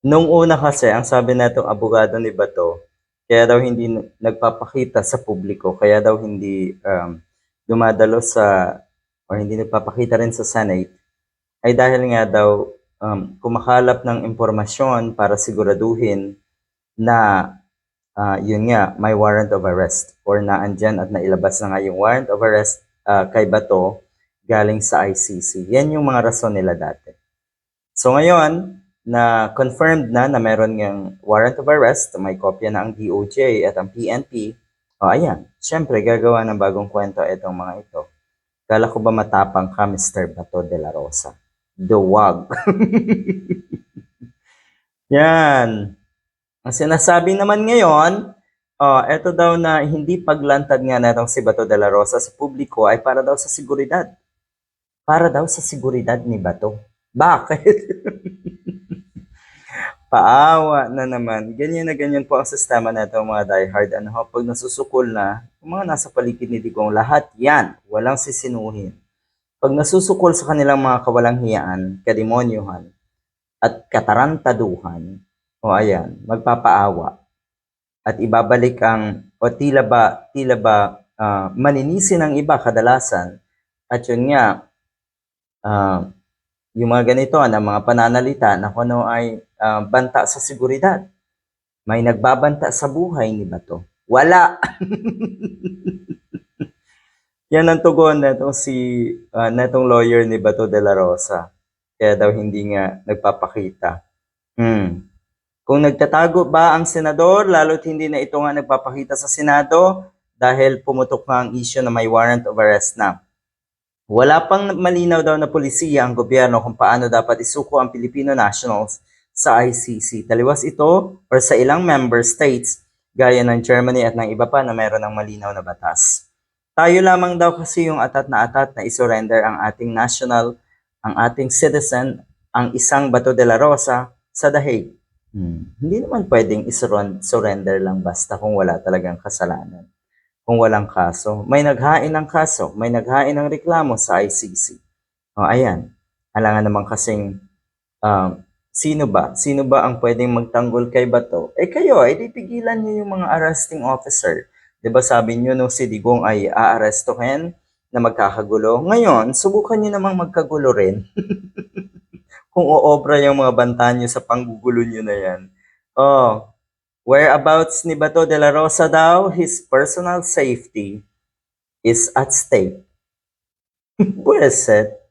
Nung una kasi ang sabi netong abogado ni Bato, kaya daw hindi nagpapakita sa publiko, kaya daw hindi, dumadalo sa or hindi nagpapakita rin sa Senate, ay dahil nga daw, kumakalap ng impormasyon para siguraduhin na, yun nga, may warrant of arrest or naandiyan at nailabas na nga yung warrant of arrest, kay Bato galing sa ICC. Yan yung mga rason nila dati. So ngayon, na confirmed na meron ngang warrant of arrest, may kopya na ang DOJ at ang PNP, o ayan, syempre gagawa ng bagong kwento itong mga ito. Kala ko ba matapang ka, Mr. Bato de la Rosa? Duwag. Yan. Ang sinasabi naman ngayon, eto daw na hindi paglantad nga natong si Bato de la Rosa sa publiko ay para daw sa seguridad. Para daw sa seguridad ni Bato. Bakit? Paawa na naman. Ganyan na ganyan po ang sistema na ito mga diehard. Ano ho, pag nasusukol na, yung mga nasa paligid ni Digong, lahat yan, walang sisinuhin. Pag nasusukol sa kanilang mga kawalang hiyaan, kademonyohan, at katarantaduhan, o ayan, magpapaawa. At ibabalik ang, o tila ba, maninisi ng iba kadalasan. At yun nga, yung mga ganito na mga pananalita na kung ano ay banta sa seguridad. May nagbabanta sa buhay ni Bato. Wala! Yan ang tugon netong lawyer ni Bato de la Rosa. Kaya daw hindi nga nagpapakita. Kung nagtatago ba ang senador, lalo't hindi na ito nga nagpapakita sa Senado dahil pumutok nga ang issue na may warrant of arrest na. Wala pang malinaw daw na polisiya ang gobyerno kung paano dapat isuko ang Filipino nationals sa ICC. Taliwas ito or sa ilang member states gaya ng Germany at ng iba pa na meron ng malinaw na batas. Tayo lamang daw kasi yung atat na isurrender ang ating national, ang ating citizen, ang isang Bato de la Rosa sa The Hague. Hindi naman pwedeng surrender lang basta kung wala talagang kasalanan. Kung walang kaso, may naghain ng kaso, may naghain ng reklamo sa ICC. O ayan, alangan naman kasing sino ba ang pwedeng magtanggol kay Bato? Kayo, di pigilan niyo yung mga arresting officer. 'Di ba sabi niyo nung si Digong ay aarestuhin na magkakagulo? Ngayon, subukan niyo namang magkagulo rin. Kung oobra yung mga banta niyo sa panggugulo niyo na yan. Whereabouts ni Bato de la Rosa daw, his personal safety is at stake. Bueset.